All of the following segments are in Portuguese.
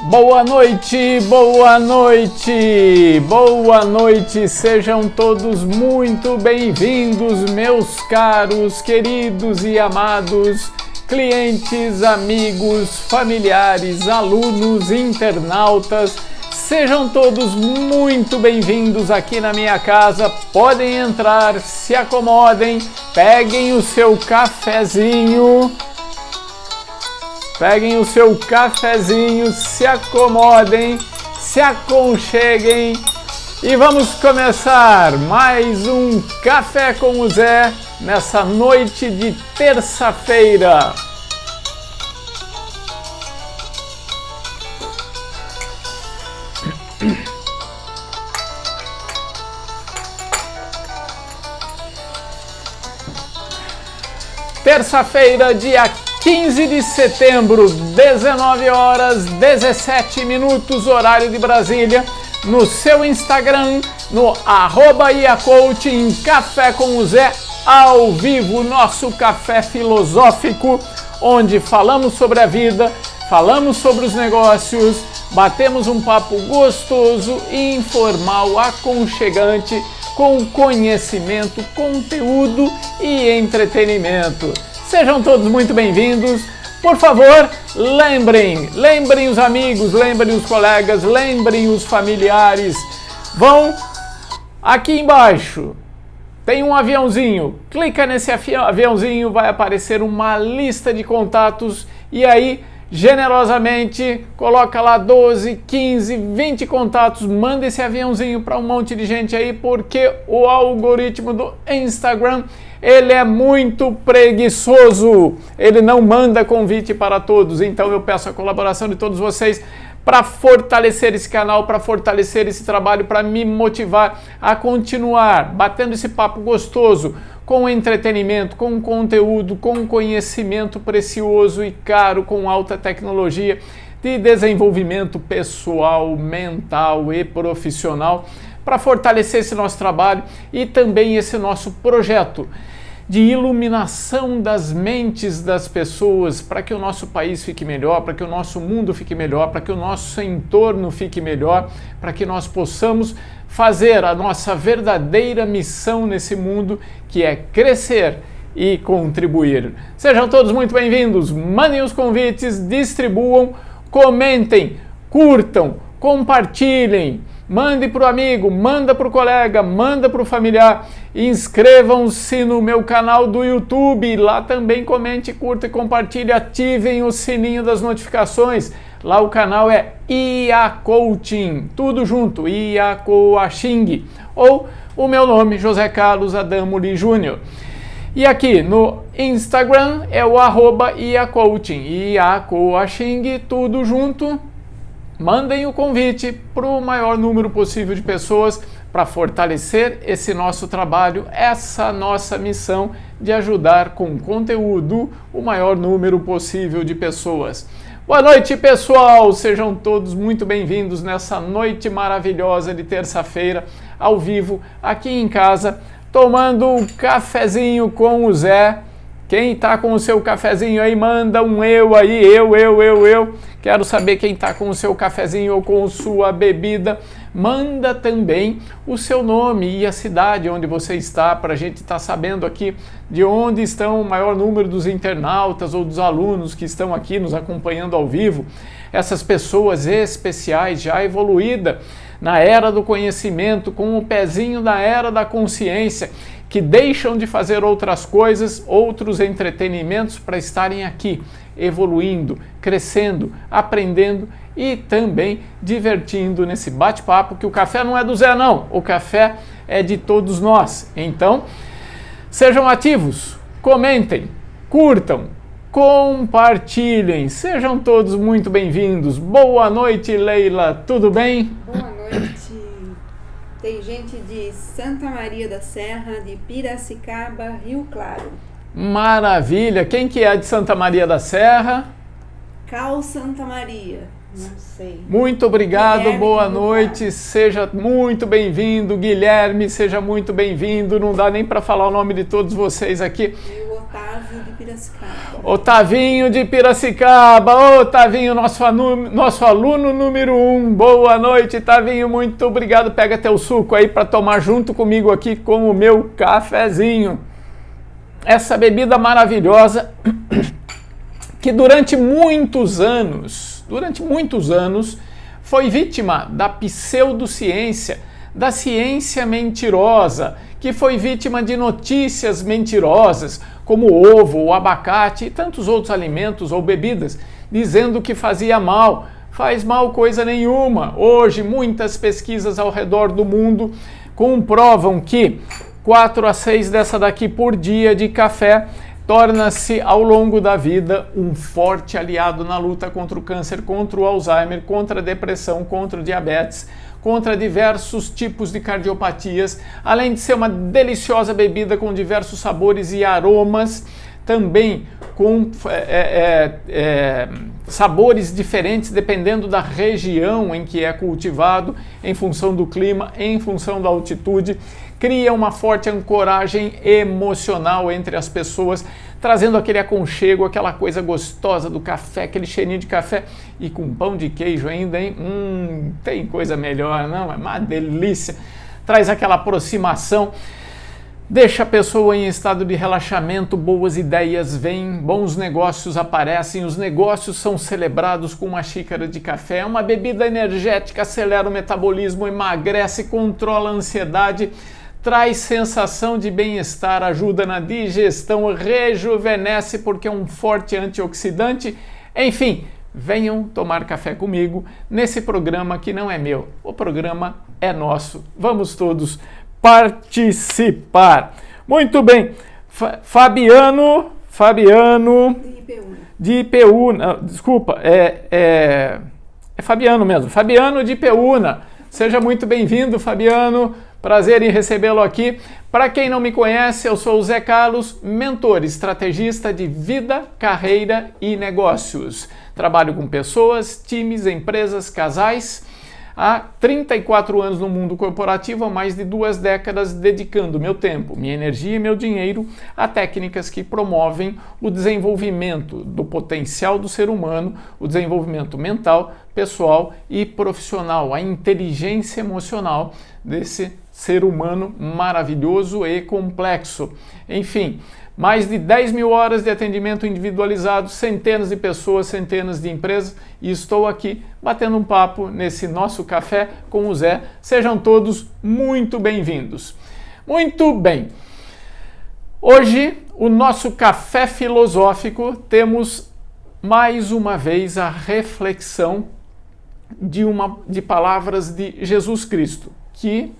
Boa noite, boa noite, boa noite, sejam todos muito bem-vindos, meus caros, queridos e amados clientes, amigos, familiares, alunos, internautas, sejam todos muito bem-vindos aqui na minha casa. Podem entrar, se acomodem, peguem o seu cafezinho. Peguem o seu cafezinho, se acomodem, se aconcheguem e vamos começar mais um Café com o Zé nessa noite de terça-feira. Terça-feira, dia 15 de setembro, 19 horas 17 minutos, horário de Brasília, no seu Instagram, no @iacoaching, Café com o Zé, ao vivo, nosso café filosófico, onde falamos sobre a vida, falamos sobre os negócios, batemos um papo gostoso, informal, aconchegante, com conhecimento, conteúdo e entretenimento. Sejam todos muito bem-vindos. Por favor, lembrem os amigos, lembrem os colegas, lembrem os familiares. Vão aqui embaixo, tem um aviãozinho. Clica nesse aviãozinho, vai aparecer uma lista de contatos e aí, generosamente, coloca lá 12, 15, 20 contatos, manda esse aviãozinho para um monte de gente aí, porque o algoritmo do Instagram, ele é muito preguiçoso, ele não manda convite para todos, então eu peço a colaboração de todos vocês para fortalecer esse canal, para fortalecer esse trabalho, para me motivar a continuar batendo esse papo gostoso, com entretenimento, com conteúdo, com conhecimento precioso e caro, com alta tecnologia de desenvolvimento pessoal, mental e profissional, para fortalecer esse nosso trabalho e também esse nosso projeto de iluminação das mentes das pessoas, para que o nosso país fique melhor, para que o nosso mundo fique melhor, para que o nosso entorno fique melhor, para que nós possamos fazer a nossa verdadeira missão nesse mundo, que é crescer e contribuir. Sejam todos muito bem-vindos, mandem os convites, distribuam, comentem, curtam, compartilhem, mande para o amigo, manda para o colega, manda para o familiar, inscrevam-se no meu canal do YouTube, lá também comente, curta e compartilhe, ativem o sininho das notificações. Lá o canal é iacoaching, tudo junto, Iacoaching, ou o meu nome, José Carlos Adamo Lee Júnior. E aqui no Instagram é o @iacoaching, Iacoaching, tudo junto. Mandem o convite para o maior número possível de pessoas para fortalecer esse nosso trabalho, essa nossa missão de ajudar com conteúdo o maior número possível de pessoas. Boa noite, pessoal! Sejam todos muito bem-vindos nessa noite maravilhosa de terça-feira, ao vivo, aqui em casa, tomando um cafezinho com o Zé. Quem está com o seu cafezinho aí, manda um eu aí, eu. Quero saber quem está com o seu cafezinho ou com sua bebida. Manda também o seu nome e a cidade onde você está, para a gente estar sabendo aqui de onde estão o maior número dos internautas ou dos alunos que estão aqui nos acompanhando ao vivo. Essas pessoas especiais, já evoluídas na era do conhecimento, com o pezinho na era da consciência, que deixam de fazer outras coisas, outros entretenimentos para estarem aqui, evoluindo, crescendo, aprendendo e também divertindo nesse bate-papo, que o café não é do Zé não, o café é de todos nós. Então, sejam ativos, comentem, curtam, compartilhem, sejam todos muito bem-vindos. Boa noite, Leila, tudo bem? Boa noite. Tem gente de Santa Maria da Serra, de Piracicaba, Rio Claro. Maravilha! Quem que é de Santa Maria da Serra? Cal Santa Maria. Não sei. Muito obrigado, Guilherme, boa noite, seja muito bem-vindo. Guilherme, seja muito bem-vindo. Não dá nem para falar o nome de todos vocês aqui. E o Otávio de Piracicaba. Otavinho de Piracicaba. Ô, Tavinho, nosso aluno número 1. Boa noite, Tavinho. Muito obrigado. Pega teu suco aí para tomar junto comigo aqui com o meu cafezinho. Essa bebida maravilhosa que durante muitos anos, foi vítima da pseudociência, da ciência mentirosa, que foi vítima de notícias mentirosas, como o ovo, o abacate e tantos outros alimentos ou bebidas, dizendo que fazia mal. Faz mal coisa nenhuma. Hoje, muitas pesquisas ao redor do mundo comprovam que 4 a 6 dessa daqui por dia de café torna-se, ao longo da vida, um forte aliado na luta contra o câncer, contra o Alzheimer, contra a depressão, contra o diabetes, contra diversos tipos de cardiopatias, além de ser uma deliciosa bebida com diversos sabores e aromas, também com sabores diferentes dependendo da região em que é cultivado, em função do clima, em função da altitude, cria uma forte ancoragem emocional entre as pessoas, trazendo aquele aconchego, aquela coisa gostosa do café, aquele cheirinho de café e com pão de queijo ainda, hein? Tem coisa melhor, não? É uma delícia. Traz aquela aproximação, deixa a pessoa em estado de relaxamento, boas ideias vêm, bons negócios aparecem, os negócios são celebrados com uma xícara de café, é uma bebida energética, acelera o metabolismo, emagrece, controla a ansiedade, traz sensação de bem-estar, ajuda na digestão, rejuvenesce porque é um forte antioxidante. Enfim, venham tomar café comigo nesse programa que não é meu, o programa é nosso. Vamos todos participar. Muito bem, Fabiano de Ipeúna, desculpa, é Fabiano mesmo, Fabiano de Ipeúna. Seja muito bem-vindo, Fabiano. Prazer em recebê-lo aqui. Para quem não me conhece, eu sou o Zé Carlos, mentor estrategista de vida, carreira e negócios. Trabalho com pessoas, times, empresas, casais. Há 34 anos no mundo corporativo, há mais de 2 décadas dedicando meu tempo, minha energia e meu dinheiro a técnicas que promovem o desenvolvimento do potencial do ser humano, o desenvolvimento mental, pessoal e profissional, a inteligência emocional desse ser humano maravilhoso e complexo. Enfim, mais de 10 mil horas de atendimento individualizado, centenas de pessoas, centenas de empresas, e estou aqui batendo um papo nesse nosso café com o Zé. Sejam todos muito bem-vindos. Muito bem, hoje o nosso café filosófico temos mais uma vez a reflexão de palavras de Jesus Cristo, que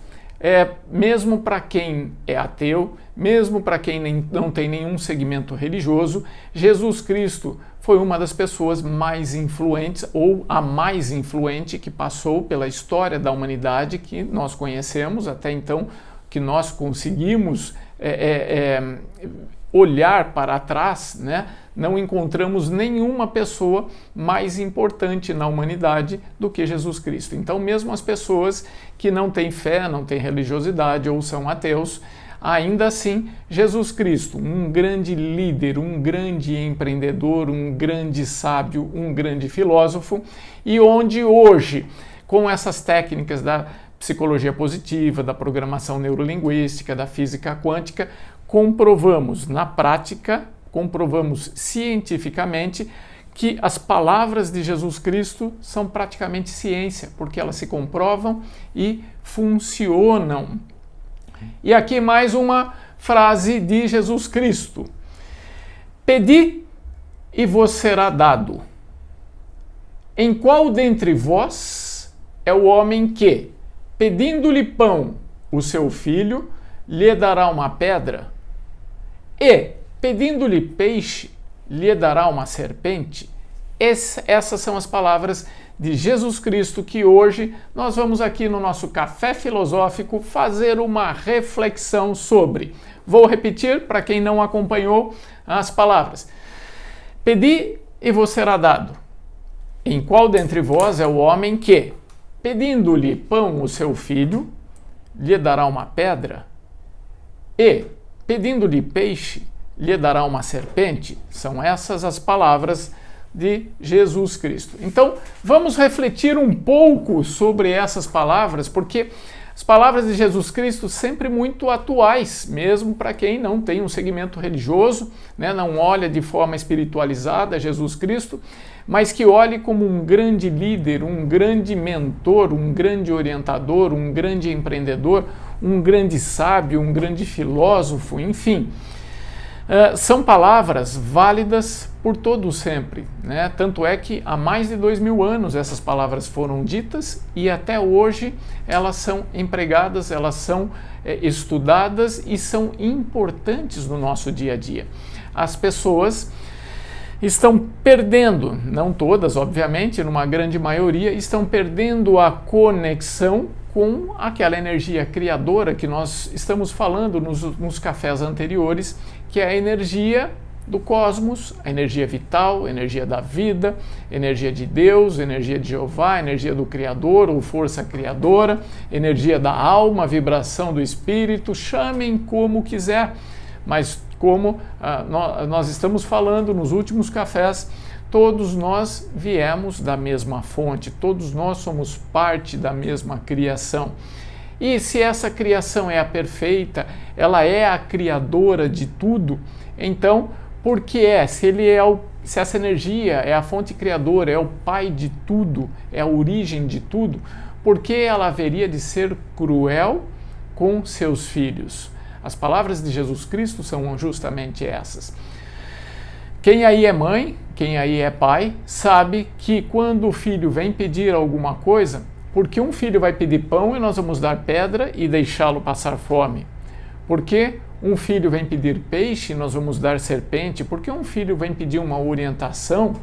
mesmo para quem é ateu, mesmo para quem não tem nenhum segmento religioso, Jesus Cristo foi uma das pessoas mais influentes, ou a mais influente que passou pela história da humanidade que nós conhecemos até então, que nós conseguimos olhar para trás, né? Não encontramos nenhuma pessoa mais importante na humanidade do que Jesus Cristo. Então, mesmo as pessoas que não têm fé, não têm religiosidade ou são ateus, ainda assim, Jesus Cristo, um grande líder, um grande empreendedor, um grande sábio, um grande filósofo, e onde hoje, com essas técnicas da psicologia positiva, da programação neurolinguística, da física quântica, comprovamos na prática, comprovamos cientificamente que as palavras de Jesus Cristo são praticamente ciência, porque elas se comprovam e funcionam. E aqui mais uma frase de Jesus Cristo: pedi e vos será dado. Em qual dentre vós é o homem que, pedindo-lhe pão, o seu filho, lhe dará uma pedra? E, pedindo-lhe peixe, lhe dará uma serpente? Essas são as palavras de Jesus Cristo que hoje nós vamos aqui no nosso Café Filosófico fazer uma reflexão sobre. Vou repetir para quem não acompanhou as palavras. Pedi e vos será dado. Em qual dentre vós é o homem que, pedindo-lhe pão o seu filho, lhe dará uma pedra? E, pedindo-lhe peixe, lhe dará uma serpente? São essas as palavras de Jesus Cristo. Então, vamos refletir um pouco sobre essas palavras, porque as palavras de Jesus Cristo sempre muito atuais, mesmo para quem não tem um segmento religioso, né, não olha de forma espiritualizada Jesus Cristo, mas que olhe como um grande líder, um grande mentor, um grande orientador, um grande empreendedor, um grande sábio, um grande filósofo, enfim. São palavras válidas por todo sempre, né? Tanto é que há mais de 2000 anos essas palavras foram ditas e até hoje elas são empregadas, elas são estudadas e são importantes no nosso dia a dia. As pessoas estão perdendo, não todas, obviamente, numa grande maioria, estão perdendo a conexão com aquela energia criadora que nós estamos falando nos cafés anteriores, que é a energia do cosmos, a energia vital, a energia da vida, energia de Deus, energia de Jeová, energia do Criador ou força criadora, energia da alma, vibração do espírito, chamem como quiser, mas como nós estamos falando nos últimos cafés, todos nós viemos da mesma fonte, todos nós somos parte da mesma criação. E se essa criação é a perfeita, ela é a criadora de tudo, então, por que se essa energia é a fonte criadora, é o pai de tudo, é a origem de tudo, por que ela haveria de ser cruel com seus filhos? As palavras de Jesus Cristo são justamente essas. Quem aí é mãe, quem aí é pai, sabe que quando o filho vem pedir alguma coisa, porque um filho vai pedir pão e nós vamos dar pedra e deixá-lo passar fome? Porque um filho vem pedir peixe e nós vamos dar serpente? Porque um filho vem pedir uma orientação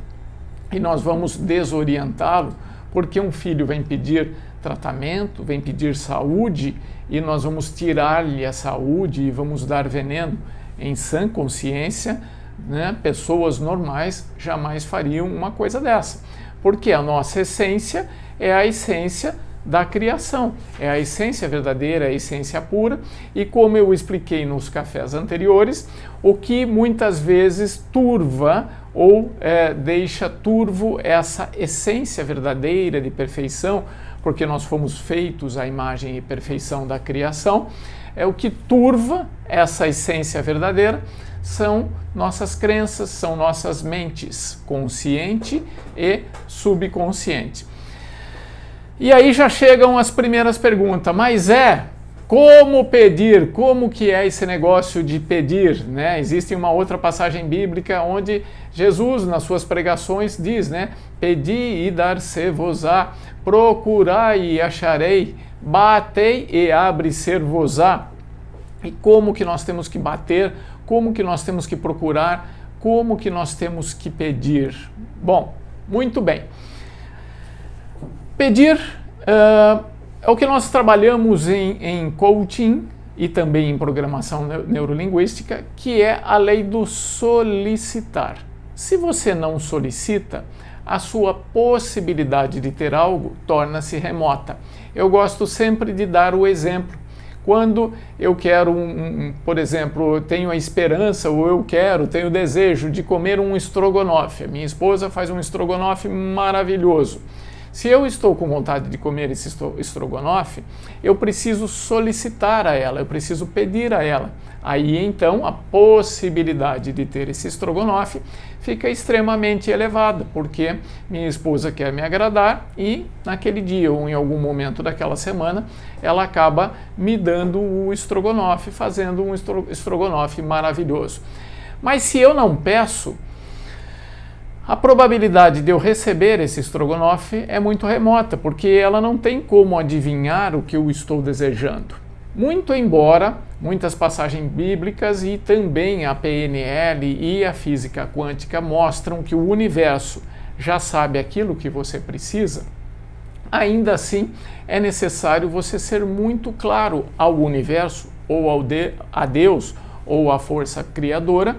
e nós vamos desorientá-lo? Porque um filho vem pedir tratamento, vem pedir saúde e nós vamos tirar-lhe a saúde e vamos dar veneno? Em sã consciência, né, pessoas normais jamais fariam uma coisa dessa, porque a nossa essência é a essência da criação, é a essência verdadeira, a essência pura, e como eu expliquei nos cafés anteriores, o que muitas vezes turva ou deixa turvo essa essência verdadeira de perfeição, porque nós fomos feitos à imagem e perfeição da criação, o que turva essa essência verdadeira são nossas crenças, são nossas mentes, consciente e subconsciente. E aí já chegam as primeiras perguntas, mas como pedir? Como que é esse negócio de pedir? Né? Existe uma outra passagem bíblica onde Jesus, nas suas pregações, diz, né? Pedi e dar-se-vos-á, procurai e acharei, batei e abre-se-vos-á. E como que nós temos que bater? Como que nós temos que procurar? Como que nós temos que pedir? Bom, muito bem. Pedir é o que nós trabalhamos em coaching e também em programação neurolinguística, que é a lei do solicitar. Se você não solicita, a sua possibilidade de ter algo torna-se remota. Eu gosto sempre de dar o exemplo. Quando eu quero, por exemplo, tenho a esperança ou tenho o desejo de comer um estrogonofe. A minha esposa faz um estrogonofe maravilhoso. Se eu estou com vontade de comer esse estrogonofe, eu preciso solicitar a ela, eu preciso pedir a ela. Aí então a possibilidade de ter esse estrogonofe fica extremamente elevada, porque minha esposa quer me agradar e naquele dia ou em algum momento daquela semana ela acaba me dando o estrogonofe, fazendo um estrogonofe maravilhoso. Mas se eu não peço, a probabilidade de eu receber esse estrogonofe é muito remota, porque ela não tem como adivinhar o que eu estou desejando. Muito embora muitas passagens bíblicas e também a PNL e a física quântica mostram que o universo já sabe aquilo que você precisa, ainda assim é necessário você ser muito claro ao universo ou a Deus ou à força criadora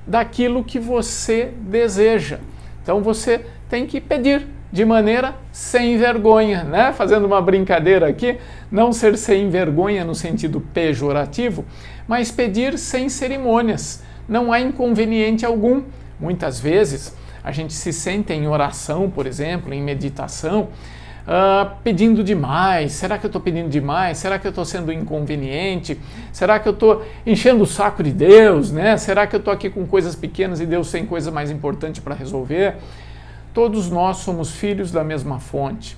daquilo que você deseja. Então você tem que pedir de maneira sem vergonha, né? Fazendo uma brincadeira aqui, não ser sem vergonha no sentido pejorativo, mas pedir sem cerimônias. não há inconveniente algum. Muitas vezes a gente se sente em oração, por exemplo, em meditação, pedindo demais. Será que eu estou pedindo demais? Será que eu estou sendo inconveniente? Será que eu estou enchendo o saco de Deus, né? Será que eu estou aqui com coisas pequenas e Deus tem coisa mais importante para resolver? Todos nós somos filhos da mesma fonte.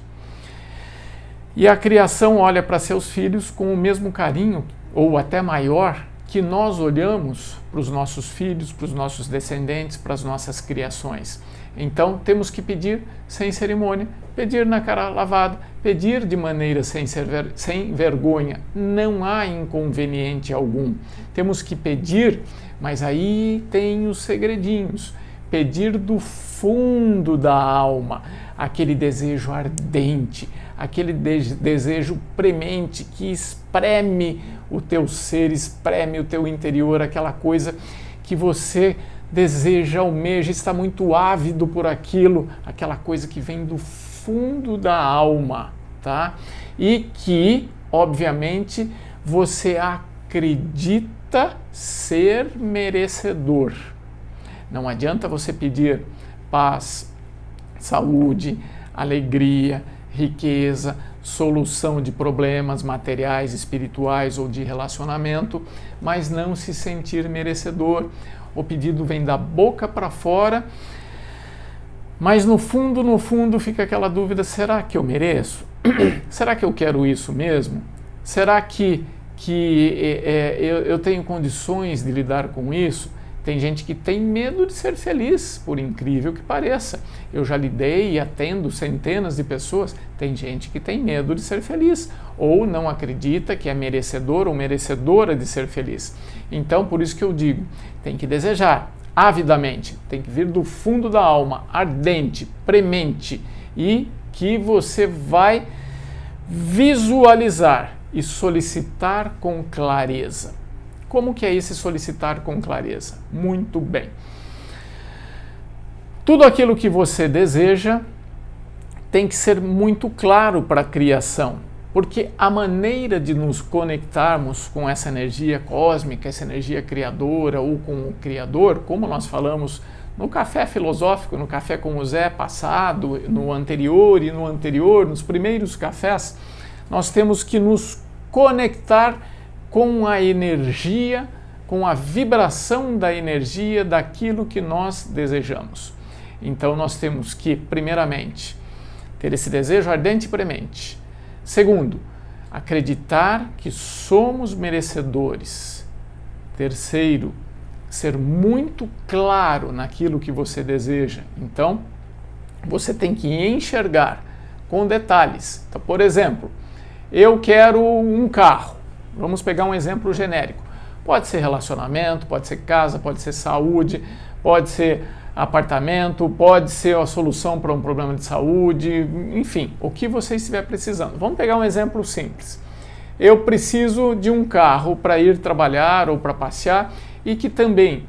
E a criação olha para seus filhos com o mesmo carinho, ou até maior, que nós olhamos para os nossos filhos, para os nossos descendentes, para as nossas criações. Então, temos que pedir sem cerimônia, pedir na cara lavada, pedir de maneira sem vergonha. Não há inconveniente algum. Temos que pedir, mas aí tem os segredinhos. Pedir do fundo da alma, aquele desejo ardente, aquele desejo premente que espreme o teu ser, espreme o teu interior, aquela coisa que você deseja, almeja, está muito ávido por aquilo, aquela coisa que vem do fundo da alma, tá? E que, obviamente, você acredita ser merecedor. Não adianta você pedir paz, saúde, alegria, riqueza, solução de problemas materiais, espirituais ou de relacionamento, mas não se sentir merecedor. O pedido vem da boca para fora, mas no fundo fica aquela dúvida: será que eu mereço? Será que eu quero isso mesmo? Será que eu tenho condições de lidar com isso? Tem gente que tem medo de ser feliz, por incrível que pareça. Eu já lidei e atendo centenas de pessoas. Tem gente que tem medo de ser feliz ou não acredita que é merecedor ou merecedora de ser feliz. Então, por isso que eu digo, tem que desejar avidamente, tem que vir do fundo da alma, ardente, premente, e que você vai visualizar e solicitar com clareza. Como que é esse solicitar com clareza? Muito bem. Tudo aquilo que você deseja tem que ser muito claro para a criação, porque a maneira de nos conectarmos com essa energia cósmica, essa energia criadora ou com o Criador, como nós falamos no café filosófico, no café com o Zé passado, no anterior e no anterior, nos primeiros cafés, nós temos que nos conectar com a energia, com a vibração da energia daquilo que nós desejamos. Então nós temos que, primeiramente, ter esse desejo ardente e premente. Segundo, acreditar que somos merecedores. Terceiro, ser muito claro naquilo que você deseja. Então, você tem que enxergar com detalhes. Então, por exemplo, eu quero um carro. Vamos pegar um exemplo genérico. Pode ser relacionamento, pode ser casa, pode ser saúde, pode ser apartamento, pode ser a solução para um problema de saúde, enfim, o que você estiver precisando. Vamos pegar um exemplo simples. Eu preciso de um carro para ir trabalhar ou para passear e que também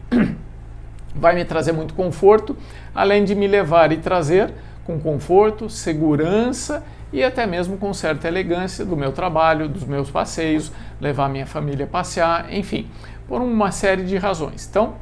vai me trazer muito conforto, além de me levar e trazer com conforto, segurança e até mesmo com certa elegância do meu trabalho, dos meus passeios, levar minha família a passear, enfim, por uma série de razões. Então,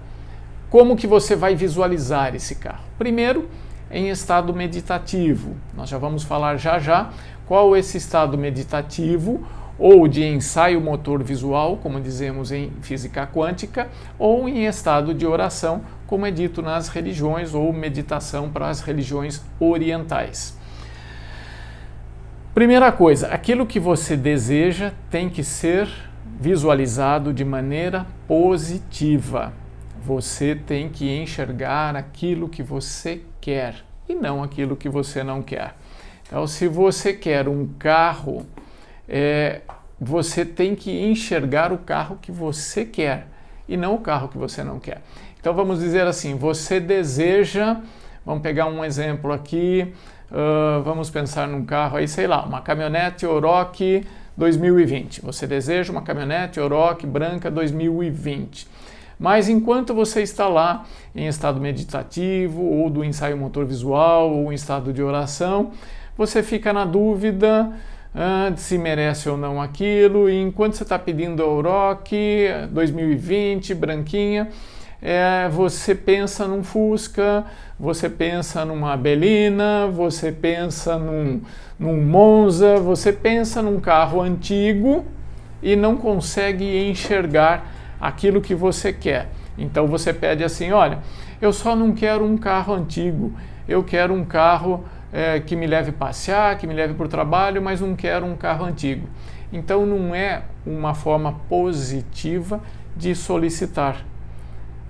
como que você vai visualizar esse carro? Primeiro, em estado meditativo. Nós já vamos falar já qual é esse estado meditativo, ou de ensaio motor visual, como dizemos em física quântica, ou em estado de oração, como é dito nas religiões, ou meditação para as religiões orientais. Primeira coisa, aquilo que você deseja tem que ser visualizado de maneira positiva. Você tem que enxergar aquilo que você quer e não aquilo que você não quer. Então, se você quer um carro, você tem que enxergar o carro que você quer e não o carro que você não quer. Então, vamos dizer assim, você deseja, vamos pegar um exemplo aqui, vamos pensar num carro aí, sei lá, uma caminhonete Oroch 2020. Você deseja uma caminhonete Oroch branca 2020. Mas enquanto você está lá em estado meditativo, ou do ensaio motor visual, ou em estado de oração, você fica na dúvida de se merece ou não aquilo, e enquanto você está pedindo a Oroch 2020, branquinha, você pensa num Fusca, você pensa numa Belina, você pensa num Monza, você pensa num carro antigo e não consegue enxergar aquilo que você quer. Então você pede assim, olha, eu só não quero um carro antigo, eu quero um carro que me leve passear, que me leve para o trabalho, mas não quero um carro antigo. Então não é uma forma positiva de solicitar.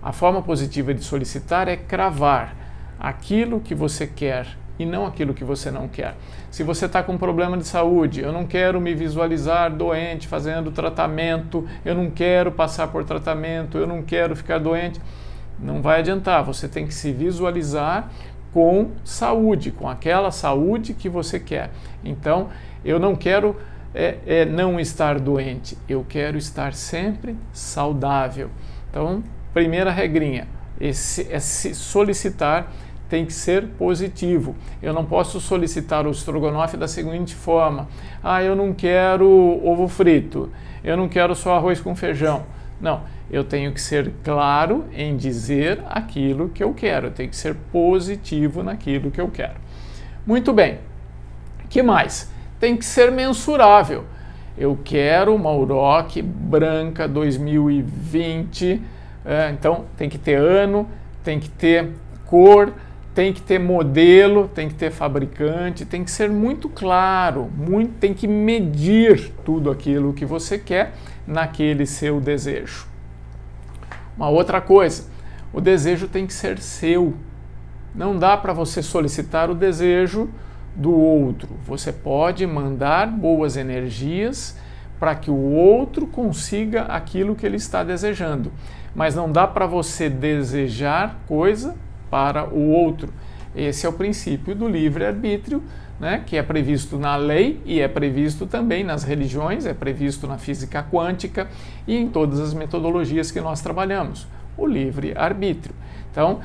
A forma positiva de solicitar é cravar aquilo que você quer e não aquilo que você não quer. Se você está com um problema de saúde, eu não quero me visualizar doente fazendo tratamento, eu não quero passar por tratamento, eu não quero ficar doente, não vai adiantar. Você tem que se visualizar com saúde, com aquela saúde que você quer. Então, eu não quero não estar doente, eu quero estar sempre saudável. Então, primeira regrinha, esse solicitar tem que ser positivo. Eu não posso solicitar o estrogonofe da seguinte forma: eu não quero ovo frito, eu não quero só arroz com feijão. Não, eu tenho que ser claro em dizer aquilo que eu quero, eu tenho que ser positivo naquilo que eu quero. Muito bem, que mais? Tem que ser mensurável. Eu quero uma Auroch branca 2020, então tem que ter ano, tem que ter cor, tem que ter modelo, tem que ter fabricante, tem que ser muito claro, tem que medir tudo aquilo que você quer naquele seu desejo. Uma outra coisa, o desejo tem que ser seu. Não dá para você solicitar o desejo do outro. Você pode mandar boas energias para que o outro consiga aquilo que ele está desejando, mas não dá para você desejar coisa para o outro. Esse é o princípio do livre-arbítrio, né, que é previsto na lei e é previsto também nas religiões, é previsto na física quântica e em todas as metodologias que nós trabalhamos, o livre-arbítrio. Então,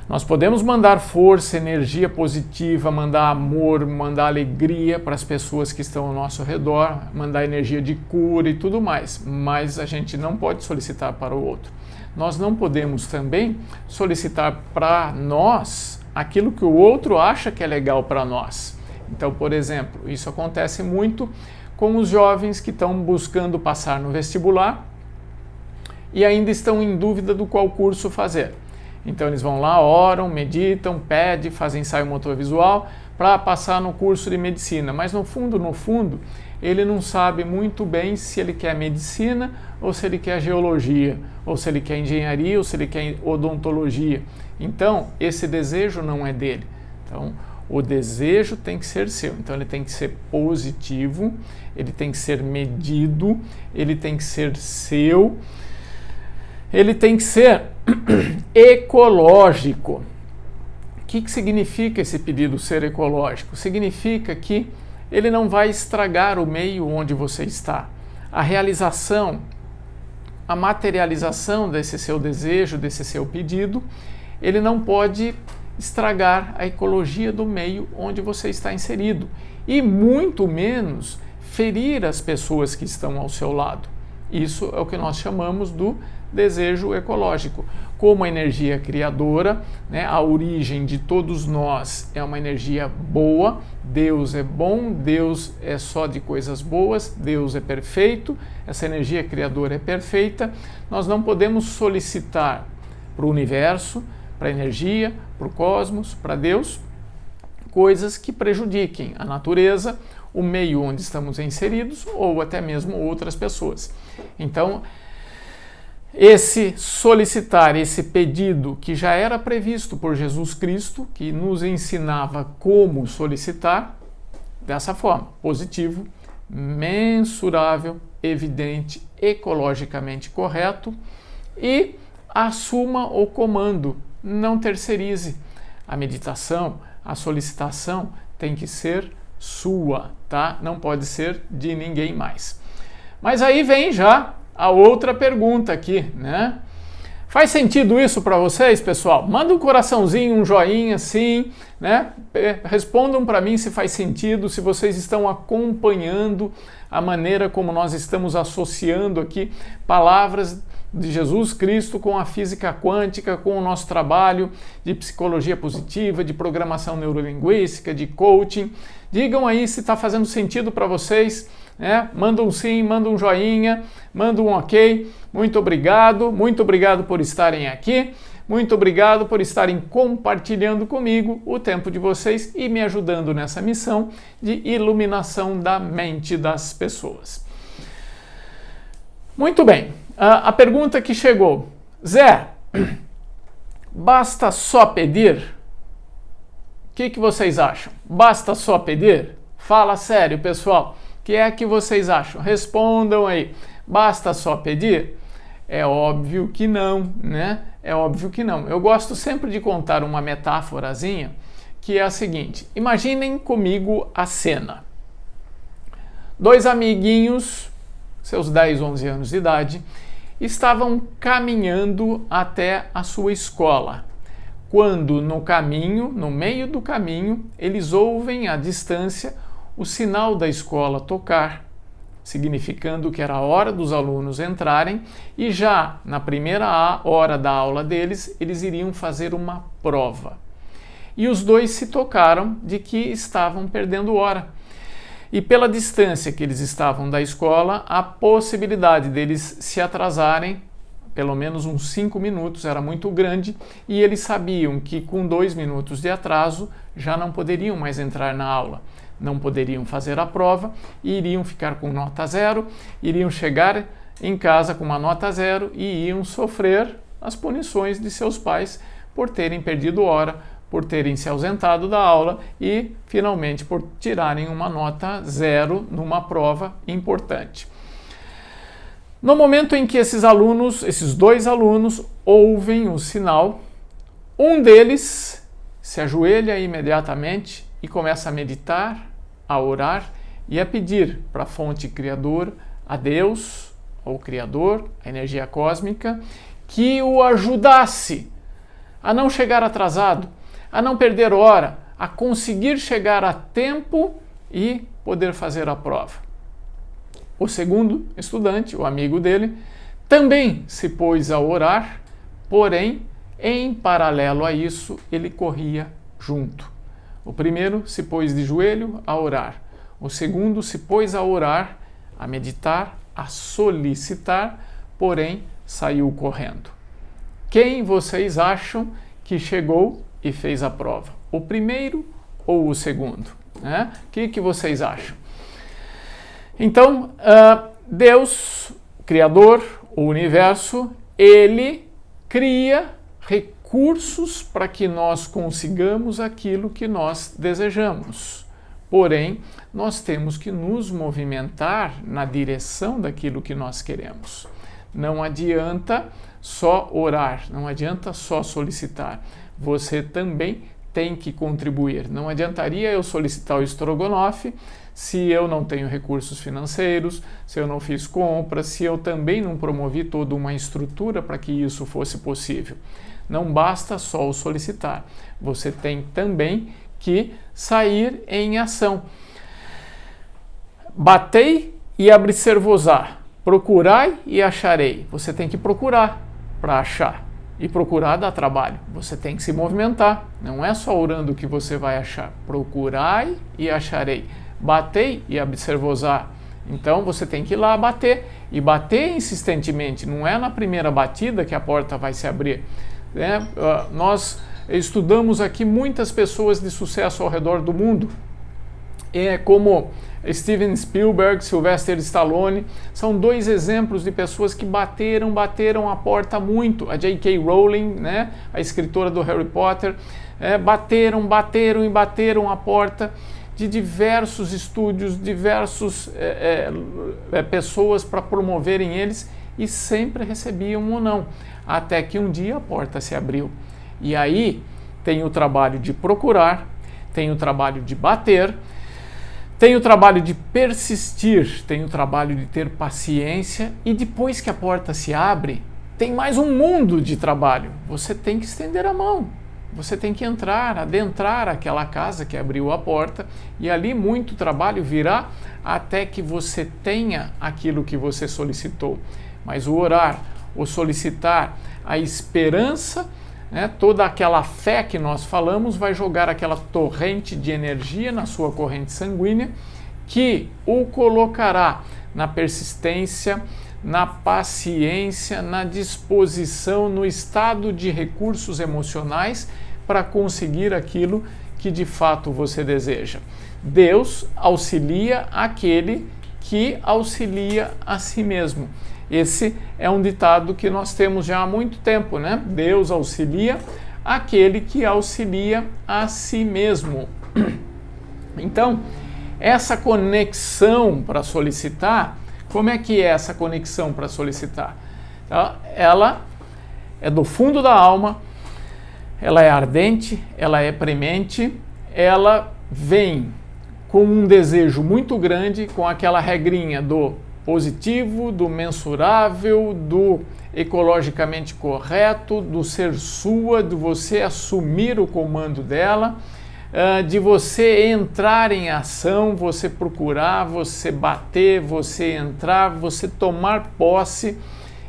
nós podemos mandar força, energia positiva, mandar amor, mandar alegria para as pessoas que estão ao nosso redor, mandar energia de cura e tudo mais, mas a gente não pode solicitar para o outro. Nós não podemos também solicitar para nós aquilo que o outro acha que é legal para nós. Então, por exemplo, isso acontece muito com os jovens que estão buscando passar no vestibular e ainda estão em dúvida do qual curso fazer. Então eles vão lá, oram, meditam, pedem, fazem ensaio motor visual para passar no curso de medicina, mas no fundo, ele não sabe muito bem se ele quer medicina ou se ele quer geologia, ou se ele quer engenharia ou se ele quer odontologia. Então, esse desejo não é dele. Então, o desejo tem que ser seu. Então, ele tem que ser positivo, ele tem que ser medido, ele tem que ser seu, ele tem que ser ecológico. O que significa esse pedido ser ecológico? Significa que ele não vai estragar o meio onde você está. A realização, a materialização desse seu desejo, desse seu pedido, ele não pode estragar a ecologia do meio onde você está inserido e muito menos ferir as pessoas que estão ao seu lado. Isso é o que nós chamamos do desejo ecológico. Como a energia criadora, né, a origem de todos nós é uma energia boa, Deus é bom, Deus é só de coisas boas, Deus é perfeito, essa energia criadora é perfeita. Nós não podemos solicitar para o universo, para a energia, para o cosmos, para Deus, coisas que prejudiquem a natureza, o meio onde estamos inseridos ou até mesmo outras pessoas. Então, esse solicitar, esse pedido que já era previsto por Jesus Cristo, que nos ensinava como solicitar, dessa forma, positivo, mensurável, evidente, ecologicamente correto, e assuma o comando, não terceirize. A meditação, a solicitação tem que ser sua, tá? Não pode ser de ninguém mais. Mas aí vem já a outra pergunta aqui, né? Faz sentido isso para vocês, pessoal? Manda um coraçãozinho, um joinha, sim, né? Respondam para mim se faz sentido, se vocês estão acompanhando a maneira como nós estamos associando aqui palavras de Jesus Cristo com a física quântica, com o nosso trabalho de psicologia positiva, de programação neurolinguística, de coaching. Digam aí se está fazendo sentido para vocês, né? Manda um sim, manda um joinha, manda um ok. Muito obrigado por estarem aqui. Muito obrigado por estarem compartilhando comigo o tempo de vocês e me ajudando nessa missão de iluminação da mente das pessoas. Muito bem, a pergunta que chegou. Zé, basta só pedir? O que vocês acham? Basta só pedir? Fala sério, pessoal. O que é que vocês acham? Respondam aí. Basta só pedir? É óbvio que não, né? É óbvio que não. Eu gosto sempre de contar uma metáforazinha que é a seguinte. Imaginem comigo a cena. 2 amiguinhos, seus 10, 11 anos de idade, estavam caminhando até a sua escola. Quando no caminho, no meio do caminho, eles ouvem à distância o sinal da escola tocar, significando que era a hora dos alunos entrarem e já na primeira hora da aula deles, eles iriam fazer uma prova. E os dois se tocaram de que estavam perdendo hora. E pela distância que eles estavam da escola, a possibilidade deles se atrasarem, pelo menos uns 5 minutos, era muito grande, e eles sabiam que com 2 minutos de atraso já não poderiam mais entrar na aula. Não poderiam fazer a prova e iriam ficar com nota 0, iriam chegar em casa com uma nota 0 e iam sofrer as punições de seus pais por terem perdido hora, por terem se ausentado da aula e, finalmente, por tirarem uma nota 0 numa prova importante. No momento em que esses 2 alunos, ouvem o sinal, um deles se ajoelha imediatamente e começa a meditar, a orar e a pedir para a fonte criadora, a Deus, ou Criador, a energia cósmica, que o ajudasse a não chegar atrasado, a não perder hora, a conseguir chegar a tempo e poder fazer a prova. O segundo estudante, o amigo dele, também se pôs a orar, porém, em paralelo a isso, ele corria junto. O primeiro se pôs de joelho a orar. O segundo se pôs a orar, a meditar, a solicitar, porém saiu correndo. Quem vocês acham que chegou e fez a prova? O primeiro ou o segundo? Né? O que vocês acham? Então, Deus, Criador, o universo, ele cria recursos para que nós consigamos aquilo que nós desejamos. Porém, nós temos que nos movimentar na direção daquilo que nós queremos. Não adianta só orar, não adianta só solicitar. Você também tem que contribuir. Não adiantaria eu solicitar o estrogonofe se eu não tenho recursos financeiros, se eu não fiz compras, se eu também não promovi toda uma estrutura para que isso fosse possível. Não basta só o solicitar, você tem também que sair em ação. Batei e abrir-se-vos-á, procurai e acharei. Você tem que procurar para achar. E procurar dá trabalho, você tem que se movimentar, não é só orando que você vai achar. Procurai e acharei. Batei e abrir-se-vos-á. Então você tem que ir lá bater, e bater insistentemente, não é na primeira batida que a porta vai se abrir. Nós estudamos aqui muitas pessoas de sucesso ao redor do mundo, como Steven Spielberg, Sylvester Stallone, são 2 exemplos de pessoas que bateram a porta muito. A J.K. Rowling, né, a escritora do Harry Potter, bateram a porta de diversos estúdios, diversas pessoas para promoverem eles e sempre recebiam um não, até que um dia a porta se abriu. E aí tem o trabalho de procurar, tem o trabalho de bater, tem o trabalho de persistir, tem o trabalho de ter paciência e depois que a porta se abre, tem mais um mundo de trabalho. Você tem que estender a mão. Você tem que entrar, adentrar aquela casa que abriu a porta e ali muito trabalho virá até que você tenha aquilo que você solicitou. Mas o orar, o solicitar, a esperança, né, toda aquela fé que nós falamos vai jogar aquela torrente de energia na sua corrente sanguínea que o colocará na persistência, na paciência, na disposição, no estado de recursos emocionais para conseguir aquilo que de fato você deseja. Deus auxilia aquele que auxilia a si mesmo. Esse é um ditado que nós temos já há muito tempo, né? Deus auxilia aquele que auxilia a si mesmo. Então, essa conexão para solicitar, como é que é essa conexão para solicitar? Ela é do fundo da alma, ela é ardente, ela é premente, ela vem com um desejo muito grande, com aquela regrinha do positivo, do mensurável, do ecologicamente correto, do ser sua, de você assumir o comando dela, de você entrar em ação, você procurar, você bater, você entrar, você tomar posse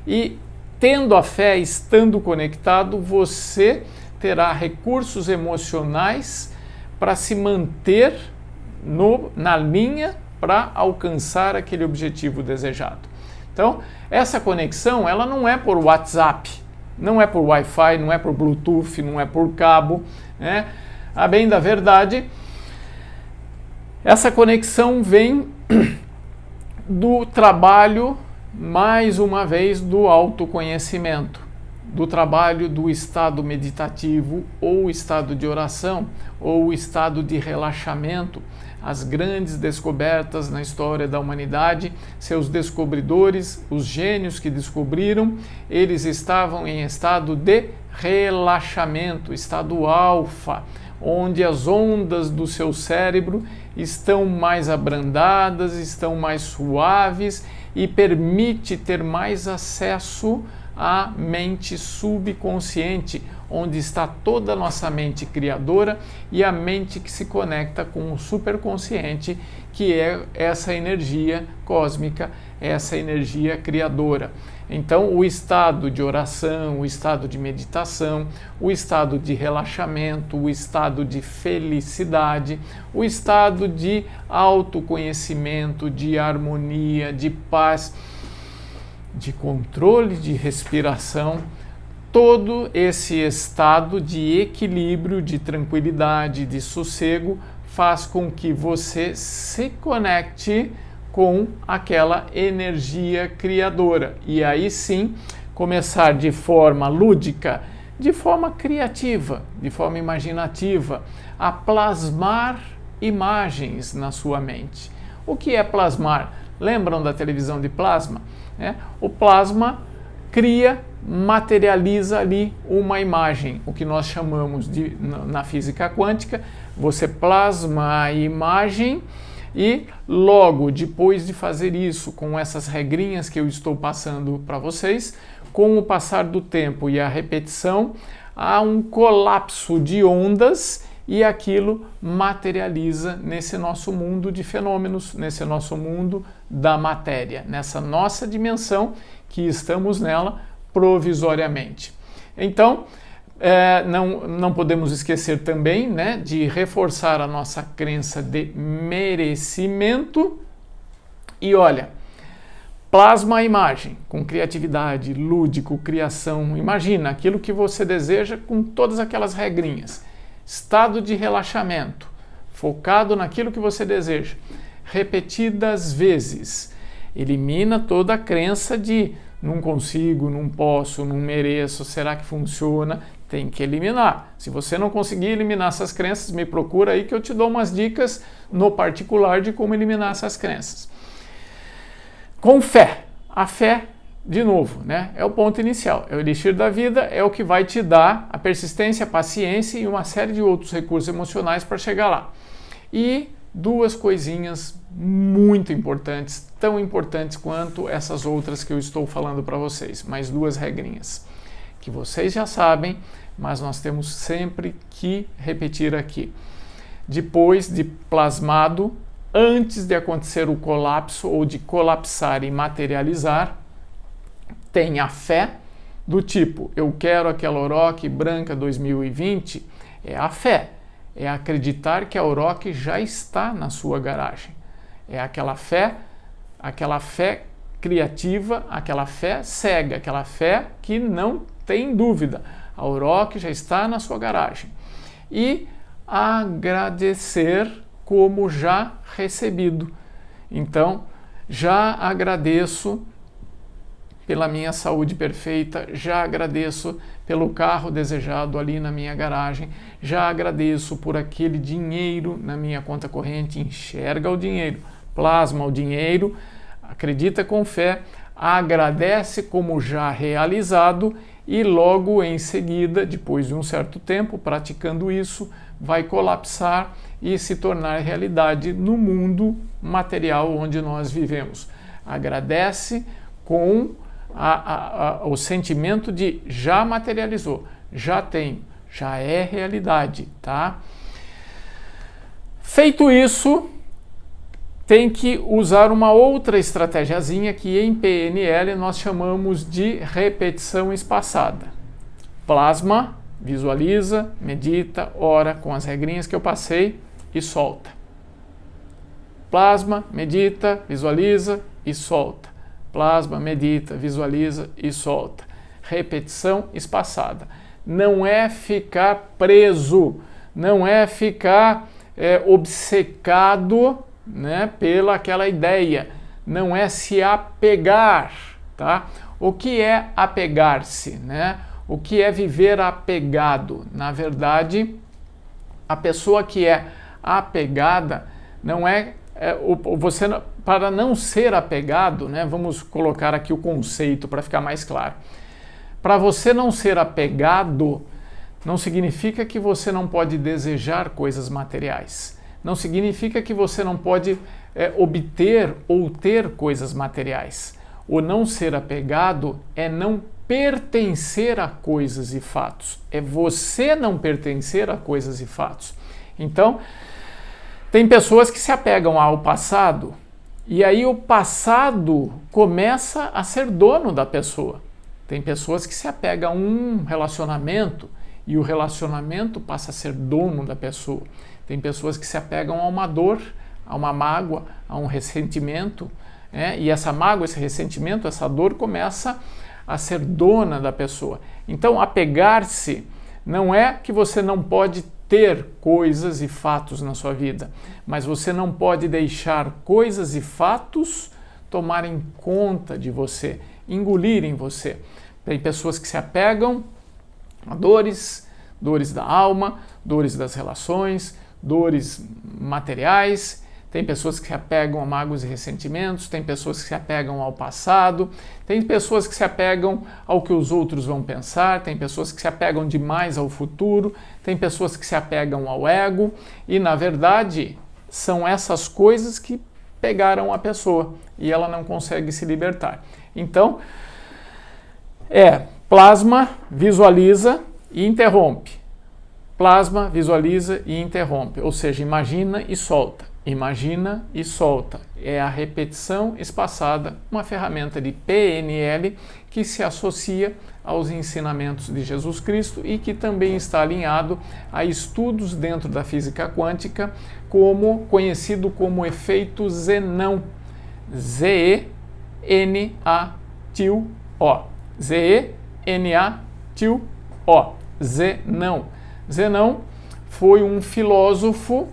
e, tendo a fé, estando conectado, você terá recursos emocionais para se manter na linha para alcançar aquele objetivo desejado. Então, essa conexão, ela não é por WhatsApp, não é por Wi-Fi, não é por Bluetooth, não é por cabo, né? A bem da verdade, essa conexão vem do trabalho, mais uma vez, do autoconhecimento, do trabalho do estado meditativo, ou estado de oração, ou estado de relaxamento. As grandes descobertas na história da humanidade, seus descobridores, os gênios que descobriram, eles estavam em estado de relaxamento, estado alfa, onde as ondas do seu cérebro estão mais abrandadas, estão mais suaves e permite ter mais acesso à mente subconsciente, onde está toda a nossa mente criadora e a mente que se conecta com o superconsciente, que é essa energia cósmica, essa energia criadora. Então, o estado de oração, o estado de meditação, o estado de relaxamento, o estado de felicidade, o estado de autoconhecimento, de harmonia, de paz, de controle de respiração, todo esse estado de equilíbrio, de tranquilidade, de sossego faz com que você se conecte com aquela energia criadora e aí sim começar de forma lúdica, de forma criativa, de forma imaginativa, a plasmar imagens na sua mente. O que é plasmar? Lembram da televisão de plasma? O plasma cria, materializa ali uma imagem, o que nós chamamos de, na física quântica, você plasma a imagem e logo depois de fazer isso, com essas regrinhas que eu estou passando para vocês, com o passar do tempo e a repetição, há um colapso de ondas e aquilo materializa nesse nosso mundo de fenômenos, nesse nosso mundo da matéria, nessa nossa dimensão que estamos nela provisoriamente. Então, não podemos esquecer também, né, de reforçar a nossa crença de merecimento. E olha, plasma a imagem com criatividade, lúdico, criação. Imagina aquilo que você deseja com todas aquelas regrinhas. Estado de relaxamento, focado naquilo que você deseja, repetidas vezes. Elimina toda a crença de não consigo, não posso, não mereço, será que funciona? Tem que eliminar. Se você não conseguir eliminar essas crenças, me procura aí que eu te dou umas dicas no particular de como eliminar essas crenças. Com fé. A fé, de novo, né, é o ponto inicial, é o elixir da vida, é o que vai te dar a persistência, a paciência e uma série de outros recursos emocionais para chegar lá. E duas coisinhas muito importantes, tão importantes quanto essas outras que eu estou falando para vocês, mais duas regrinhas, que vocês já sabem, mas nós temos sempre que repetir aqui. Depois de plasmado, antes de acontecer o colapso ou de colapsar e materializar, tem a fé do tipo, eu quero aquela Oroch branca 2020, é a fé, é acreditar que a Oroch já está na sua garagem. É aquela fé criativa, aquela fé cega, aquela fé que não tem dúvida. A Oroch já está na sua garagem. E agradecer como já recebido. Então, já agradeço pela minha saúde perfeita, já agradeço pelo carro desejado ali na minha garagem, já agradeço por aquele dinheiro na minha conta corrente, enxerga o dinheiro, plasma o dinheiro, acredita com fé, agradece como já realizado e logo em seguida, depois de um certo tempo praticando isso, vai colapsar e se tornar realidade no mundo material onde nós vivemos. Agradece com o sentimento de já materializou, já tenho, já é realidade, tá? Feito isso, tem que usar uma outra estratégiazinha que em PNL nós chamamos de repetição espaçada. Plasma, visualiza, medita, ora com as regrinhas que eu passei e solta. Plasma, medita, visualiza e solta. Plasma, medita, visualiza e solta. Repetição espaçada. Não é ficar preso, não é ficar obcecado, né, pela aquela ideia, não é se apegar, tá? O que é apegar-se, né? O que é viver apegado? Na verdade, a pessoa que é apegada não você, para não ser apegado, né? Vamos colocar aqui o conceito para ficar mais claro. Para você não ser apegado, não significa que você não pode desejar coisas materiais. Não significa que você não pode obter ou ter coisas materiais. O não ser apegado é não pertencer a coisas e fatos. É você não pertencer a coisas e fatos. Então, tem pessoas que se apegam ao passado e aí o passado começa a ser dono da pessoa. Tem pessoas que se apegam a um relacionamento e o relacionamento passa a ser dono da pessoa. Tem pessoas que se apegam a uma dor, a uma mágoa, a um ressentimento, e essa mágoa, esse ressentimento, essa dor começa a ser dona da pessoa. Então, apegar-se não é que você não pode ter coisas e fatos na sua vida, mas você não pode deixar coisas e fatos tomarem conta de você, engolirem você. Tem pessoas que se apegam a dores da alma, dores das relações, dores materiais, tem pessoas que se apegam a mágoas e ressentimentos, tem pessoas que se apegam ao passado, tem pessoas que se apegam ao que os outros vão pensar, tem pessoas que se apegam demais ao futuro, tem pessoas que se apegam ao ego e, na verdade, são essas coisas que pegaram a pessoa e ela não consegue se libertar. Então, plasma, visualiza e interrompe. Plasma, visualiza e interrompe, ou seja, imagina e solta. Imagina e solta. É a repetição espaçada, uma ferramenta de PNL que se associa aos ensinamentos de Jesus Cristo e que também está alinhado a estudos dentro da física quântica, conhecido como efeito Zenão. Z-E-N-A-T-U-O. Z-E-N-A-T-U-O. Zenão. Zenão foi um filósofo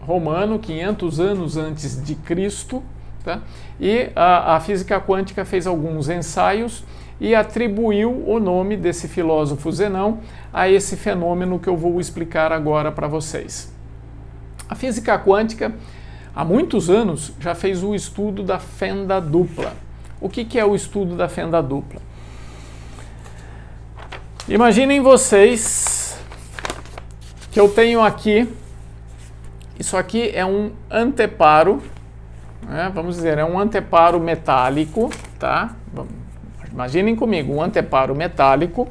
romano, 500 anos antes de Cristo, tá? E a física quântica fez alguns ensaios e atribuiu o nome desse filósofo Zenão a esse fenômeno que eu vou explicar agora para vocês. A física quântica, há muitos anos, já fez o estudo da fenda dupla. O que é o estudo da fenda dupla? Imaginem vocês que eu tenho aqui Isso aqui é um anteparo, né? Vamos dizer, é um anteparo metálico, tá? Imaginem comigo, um anteparo metálico.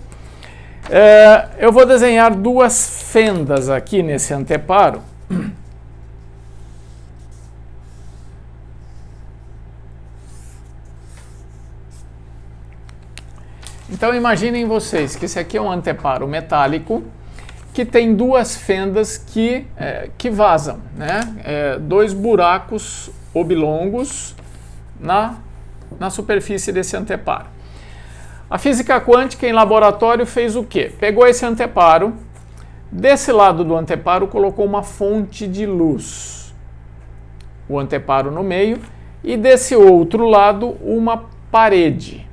Eu vou desenhar duas fendas aqui nesse anteparo. Então imaginem vocês que esse aqui é um anteparo metálico que tem duas fendas que vazam, né? Dois buracos oblongos na superfície desse anteparo. A física quântica em laboratório fez o quê? Pegou esse anteparo, desse lado do anteparo colocou uma fonte de luz, o anteparo no meio, e desse outro lado uma parede.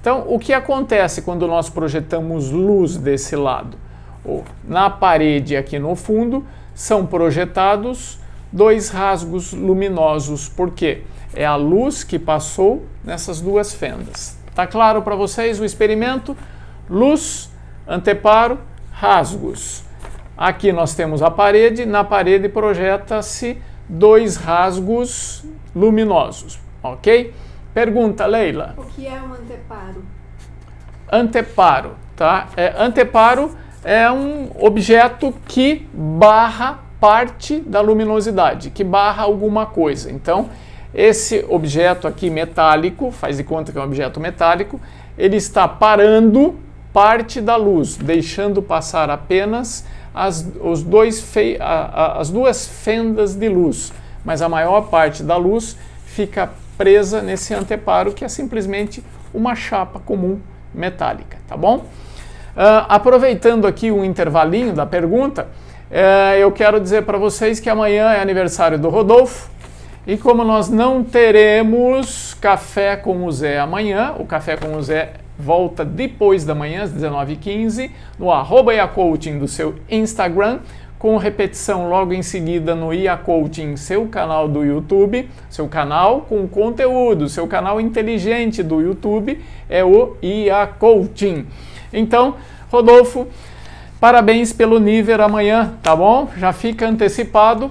Então, o que acontece quando nós projetamos luz desse lado? Na parede aqui no fundo são projetados dois rasgos luminosos. Por quê? É a luz que passou nessas duas fendas. Tá claro para vocês o experimento? Luz, anteparo, rasgos. Aqui nós temos a parede, na parede projeta-se dois rasgos luminosos, ok? Pergunta, Leila. O que é um anteparo? Anteparo, tá? Anteparo é um objeto que barra parte da luminosidade, que barra alguma coisa. Então, esse objeto aqui metálico, faz de conta que é um objeto metálico, ele está parando parte da luz, deixando passar apenas as duas fendas de luz, mas a maior parte da luz fica presa nesse anteparo, que é simplesmente uma chapa comum metálica, tá bom? Aproveitando aqui um intervalinho da pergunta, eu quero dizer para vocês que amanhã é aniversário do Rodolfo, e como nós não teremos Café com o Zé amanhã, o Café com o Zé volta depois da manhã, às 19h15, no @iacoaching do seu Instagram, com repetição logo em seguida no IA Coaching, seu canal do YouTube, seu canal com conteúdo, seu canal inteligente do YouTube é o IA Coaching. Então, Rodolfo, parabéns pelo nível amanhã, tá bom? Já fica antecipado.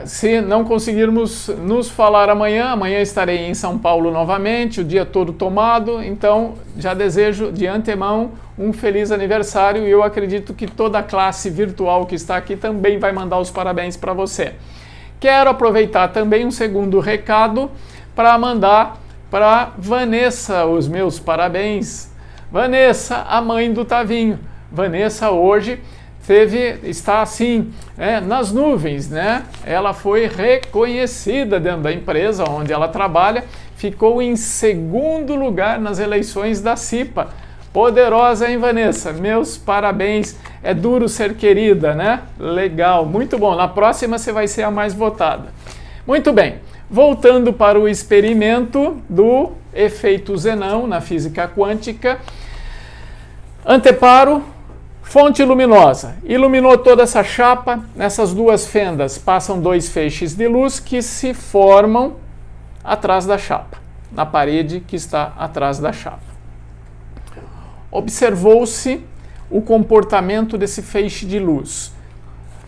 Se não conseguirmos nos falar amanhã estarei em São Paulo novamente, o dia todo tomado, então já desejo de antemão um feliz aniversário e eu acredito que toda a classe virtual que está aqui também vai mandar os parabéns para você. Quero aproveitar também um segundo recado para mandar para Vanessa os meus parabéns. Vanessa, a mãe do Tavinho. Vanessa hoje está assim, nas nuvens, né? Ela foi reconhecida dentro da empresa onde ela trabalha, ficou em segundo lugar nas eleições da CIPA. Poderosa, hein, Vanessa? Meus parabéns. É duro ser querida, né? Legal, muito bom. Na próxima você vai ser a mais votada. Muito bem, voltando para o experimento do efeito Zenão na física quântica. Anteparo, fonte luminosa. Iluminou toda essa chapa. Nessas duas fendas passam dois feixes de luz que se formam atrás da chapa, na parede que está atrás da chapa. Observou-se o comportamento desse feixe de luz.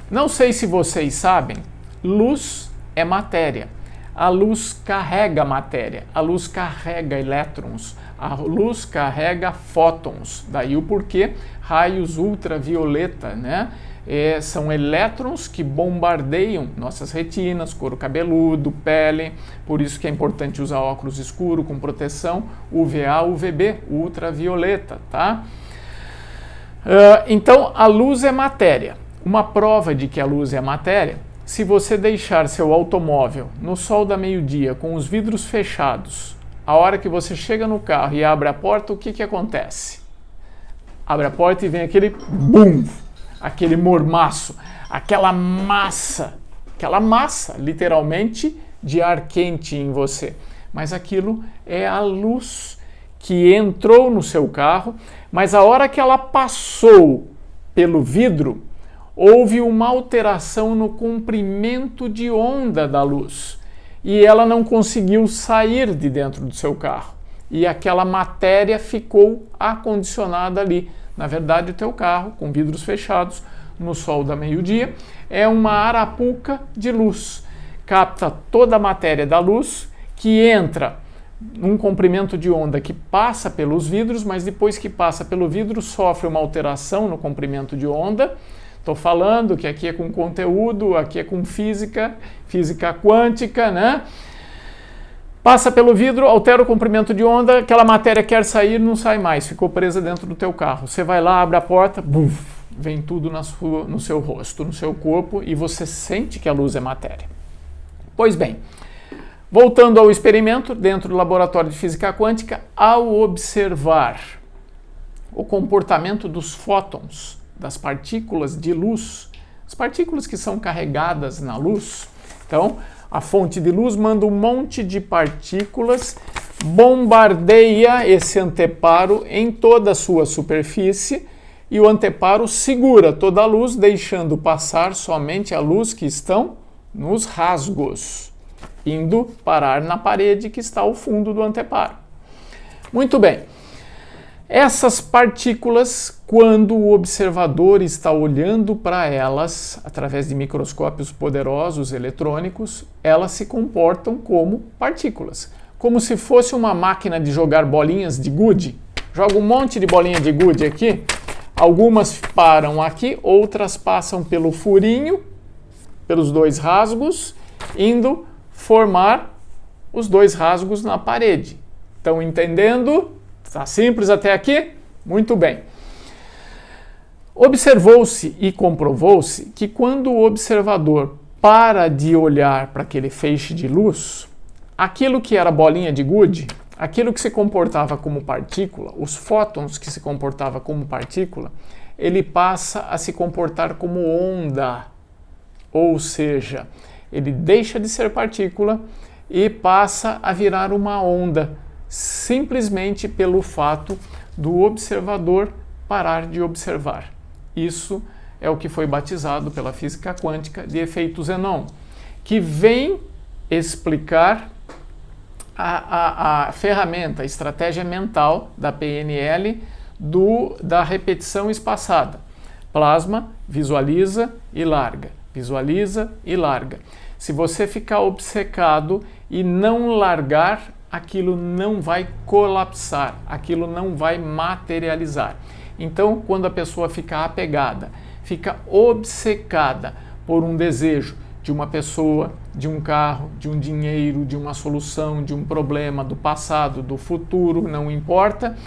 Não sei se vocês sabem, luz é matéria. A luz carrega matéria, a luz carrega elétrons, a luz carrega fótons. Daí o porquê raios ultravioleta, né? São elétrons que bombardeiam nossas retinas, couro cabeludo, pele. Por isso que é importante usar óculos escuros com proteção UVA, UVB, ultravioleta, tá? Então a luz é matéria. Uma prova de que a luz é matéria: se você deixar seu automóvel no sol da meio-dia com os vidros fechados, a hora que você chega no carro e abre a porta, o que acontece? Abre a porta e vem aquele bum, aquele mormaço, aquela massa literalmente de ar quente em você. Mas aquilo é a luz que entrou no seu carro, mas a hora que ela passou pelo vidro, houve uma alteração no comprimento de onda da luz e ela não conseguiu sair de dentro do seu carro e aquela matéria ficou acondicionada ali. Na verdade, o teu carro, com vidros fechados, no sol da meio-dia, é uma arapuca de luz. Capta toda a matéria da luz que entra num comprimento de onda que passa pelos vidros, mas depois que passa pelo vidro sofre uma alteração no comprimento de onda. Estou falando que aqui é com conteúdo, aqui é com física quântica, né? Passa pelo vidro, altera o comprimento de onda, aquela matéria quer sair, não sai mais, ficou presa dentro do teu carro. Você vai lá, abre a porta, buf, vem tudo no seu rosto, no seu corpo, e você sente que a luz é matéria. Pois bem, voltando ao experimento, dentro do laboratório de física quântica, ao observar o comportamento dos fótons, das partículas de luz, as partículas que são carregadas na luz. Então, a fonte de luz manda um monte de partículas, bombardeia esse anteparo em toda a sua superfície e o anteparo segura toda a luz, deixando passar somente a luz que estão nos rasgos, indo parar na parede que está ao fundo do anteparo. Muito bem. Essas partículas, quando o observador está olhando para elas, através de microscópios poderosos eletrônicos, elas se comportam como partículas. Como se fosse uma máquina de jogar bolinhas de gude. Joga um monte de bolinha de gude aqui, algumas param aqui, outras passam pelo furinho, pelos dois rasgos, indo formar os dois rasgos na parede. Estão entendendo? Está simples até aqui? Muito bem. Observou-se e comprovou-se que quando o observador para de olhar para aquele feixe de luz, aquilo que era bolinha de gude, aquilo que se comportava como partícula, os fótons que se comportava como partícula, ele passa a se comportar como onda. Ou seja, ele deixa de ser partícula e passa a virar uma onda, simplesmente pelo fato do observador parar de observar. Isso é o que foi batizado pela física quântica de efeito Zenon, que vem explicar a ferramenta, a estratégia mental da PNL da repetição espaçada. Plasma, visualiza e larga. Visualiza e larga. Se você ficar obcecado e não largar, aquilo não vai colapsar, aquilo não vai materializar. Então, quando a pessoa fica apegada, fica obcecada por um desejo de uma pessoa, de um carro, de um dinheiro, de uma solução, de um problema, do passado, do futuro, não importa.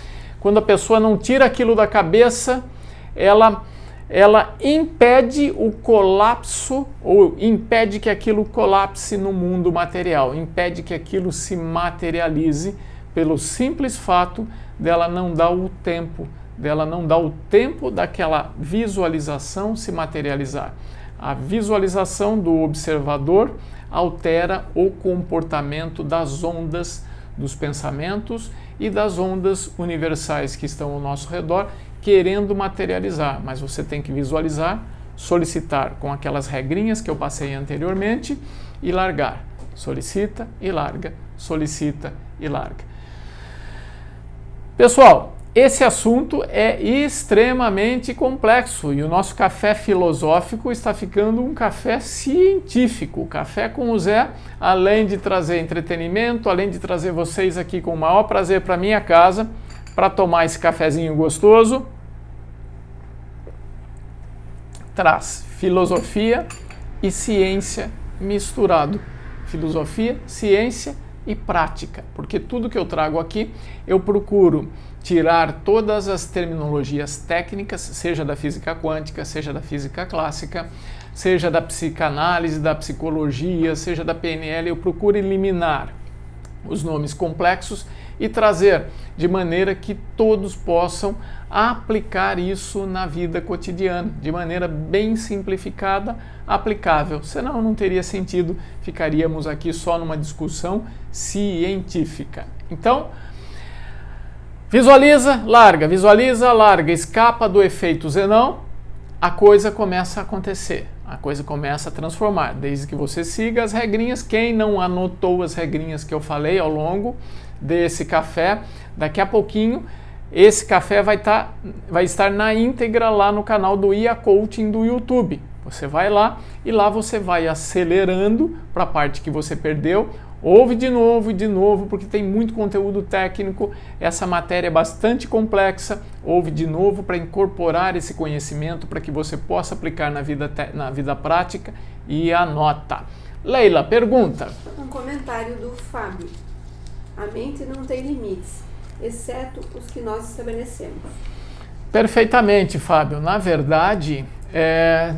Quando a pessoa não tira aquilo da cabeça, ela impede o colapso, ou impede que aquilo colapse no mundo material, impede que aquilo se materialize pelo simples fato dela não dar o tempo, daquela visualização se materializar. A visualização do observador altera o comportamento das ondas dos pensamentos e das ondas universais que estão ao nosso redor, querendo materializar, mas você tem que visualizar, solicitar com aquelas regrinhas que eu passei anteriormente e largar. Solicita e larga, solicita e larga. Pessoal, esse assunto é extremamente complexo e o nosso café filosófico está ficando um café científico. O Café com o Zé, além de trazer entretenimento, além de trazer vocês aqui com o maior prazer para minha casa, para tomar esse cafezinho gostoso, traz filosofia e ciência misturado. Filosofia, ciência e prática, porque tudo que eu trago aqui eu procuro tirar todas as terminologias técnicas, seja da física quântica, seja da física clássica, seja da psicanálise, da psicologia, seja da PNL, eu procuro eliminar os nomes complexos e trazer de maneira que todos possam aplicar isso na vida cotidiana, de maneira bem simplificada, aplicável. Senão não teria sentido, ficaríamos aqui só numa discussão científica. Então, visualiza, larga, escapa do efeito Zenon, a coisa começa a acontecer, a coisa começa a transformar, desde que você siga as regrinhas. Quem não anotou as regrinhas que eu falei ao longo desse café, daqui a pouquinho esse café vai estar na íntegra lá no canal do IA Coaching do YouTube. Você vai lá e lá você vai acelerando para a parte que você perdeu. Ouve de novo, porque tem muito conteúdo técnico. Essa matéria é bastante complexa. Ouve de novo para incorporar esse conhecimento para que você possa aplicar na vida prática e anota. Leila, pergunta. Um comentário do Fábio. A mente não tem limites, exceto os que nós estabelecemos. Perfeitamente, Fábio. Na verdade, é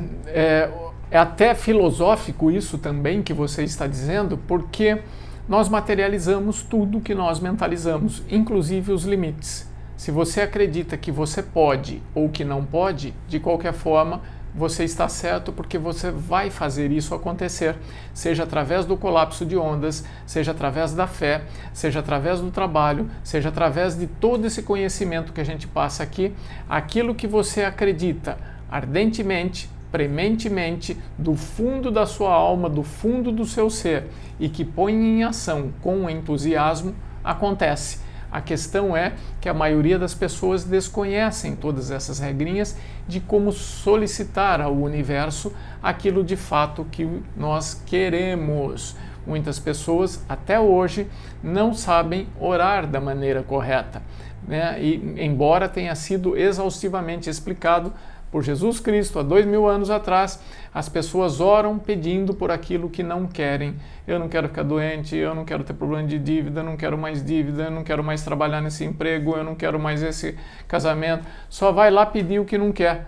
até filosófico isso também que você está dizendo, porque nós materializamos tudo que nós mentalizamos, inclusive os limites. Se você acredita que você pode ou que não pode, de qualquer forma, você está certo, porque você vai fazer isso acontecer, seja através do colapso de ondas, seja através da fé, seja através do trabalho, seja através de todo esse conhecimento que a gente passa aqui. Aquilo que você acredita ardentemente, prementemente, do fundo da sua alma, do fundo do seu ser, e que põe em ação com entusiasmo, acontece. A questão é que a maioria das pessoas desconhecem todas essas regrinhas de como solicitar ao universo aquilo de fato que nós queremos. Muitas pessoas até hoje não sabem orar da maneira correta, né? E embora tenha sido exaustivamente explicado por Jesus Cristo há 2000 anos atrás, as pessoas oram pedindo por aquilo que não querem. Eu não quero ficar doente, eu não quero ter problema de dívida, eu não quero mais dívida, eu não quero mais trabalhar nesse emprego, eu não quero mais esse casamento. Só vai lá pedir o que não quer.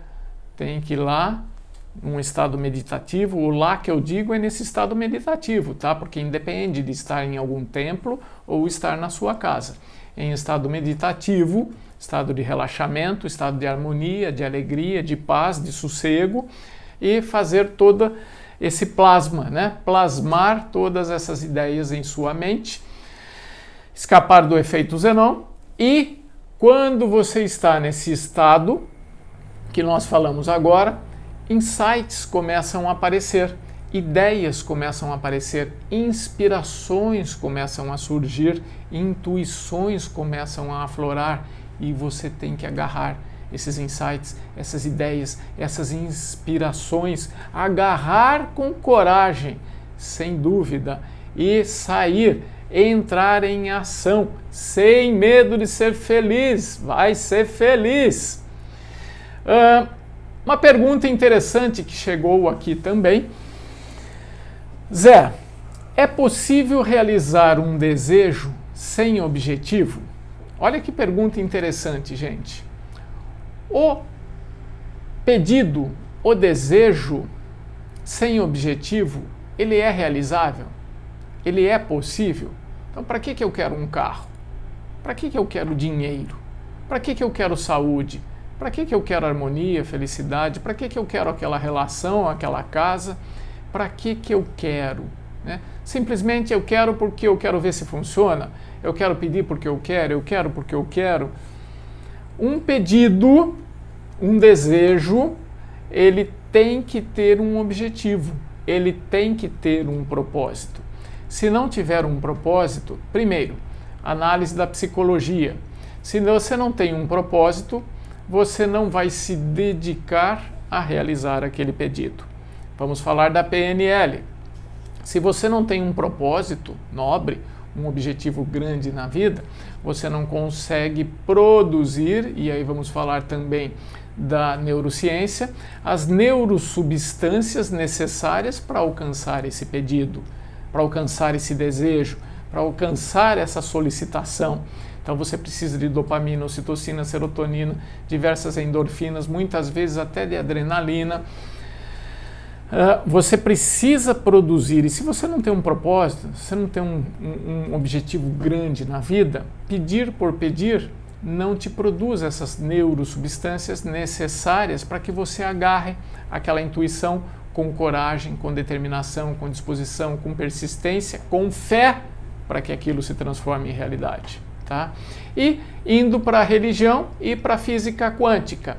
Tem que ir lá num estado meditativo. O lá que eu digo é nesse estado meditativo, tá? Porque independe de estar em algum templo ou estar na sua casa. Em estado meditativo, estado de relaxamento, estado de harmonia, de alegria, de paz, de sossego, e fazer todo esse plasma, né? Plasmar todas essas ideias em sua mente, escapar do efeito Zenon, e quando você está nesse estado que nós falamos agora, insights começam a aparecer, ideias começam a aparecer, inspirações começam a surgir, intuições começam a aflorar, e você tem que agarrar esses insights, essas ideias, essas inspirações, agarrar com coragem, sem dúvida, e sair, entrar em ação, sem medo de ser feliz. Vai ser feliz. Uma pergunta interessante que chegou aqui também. Zé, é possível realizar um desejo sem objetivo? Olha que pergunta interessante, gente. O pedido, o desejo sem objetivo, ele é realizável? Ele é possível? Então, para que eu quero um carro? Para que eu quero dinheiro? Para que eu quero saúde? Para que eu quero harmonia, felicidade? Para que eu quero aquela relação, aquela casa? Para que eu quero? Né? Simplesmente eu quero porque eu quero ver se funciona? Eu quero pedir porque eu quero porque eu quero? Um pedido, um desejo, ele tem que ter um objetivo, ele tem que ter um propósito. Se não tiver um propósito, primeiro, análise da psicologia. Se você não tem um propósito, você não vai se dedicar a realizar aquele pedido. Vamos falar da PNL. Se você não tem um propósito nobre, um objetivo grande na vida, você não consegue produzir, e aí vamos falar também da neurociência, as neurosubstâncias necessárias para alcançar esse pedido, para alcançar esse desejo, para alcançar essa solicitação. Então você precisa de dopamina, ocitocina, serotonina, diversas endorfinas, muitas vezes até de adrenalina. Você precisa produzir, e se você não tem um propósito, se você não tem um objetivo grande na vida, pedir por pedir não te produz essas neurosubstâncias necessárias para que você agarre aquela intuição com coragem, com determinação, com disposição, com persistência, com fé, para que aquilo se transforme em realidade. Tá? E indo para a religião e para a física quântica,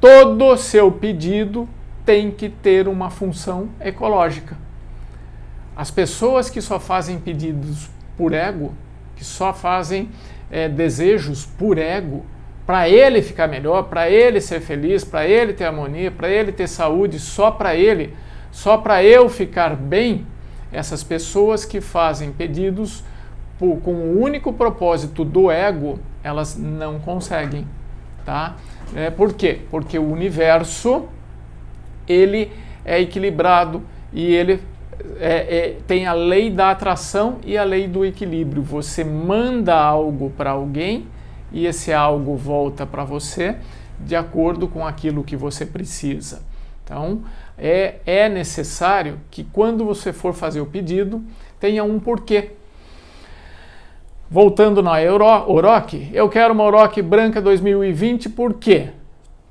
todo seu pedido tem que ter uma função ecológica. As pessoas que só fazem pedidos por ego, que só fazem desejos por ego, para ele ficar melhor, para ele ser feliz, para ele ter harmonia, para ele ter saúde, só para ele, só para eu ficar bem, essas pessoas que fazem pedidos com o único propósito do ego, elas não conseguem, tá? Por quê? Porque o universo, ele é equilibrado e ele tem a lei da atração e a lei do equilíbrio. Você manda algo para alguém e esse algo volta para você de acordo com aquilo que você precisa. Então, é necessário que quando você for fazer o pedido, tenha um porquê. Voltando na Orochi, eu quero uma Orochi branca 2020, por quê?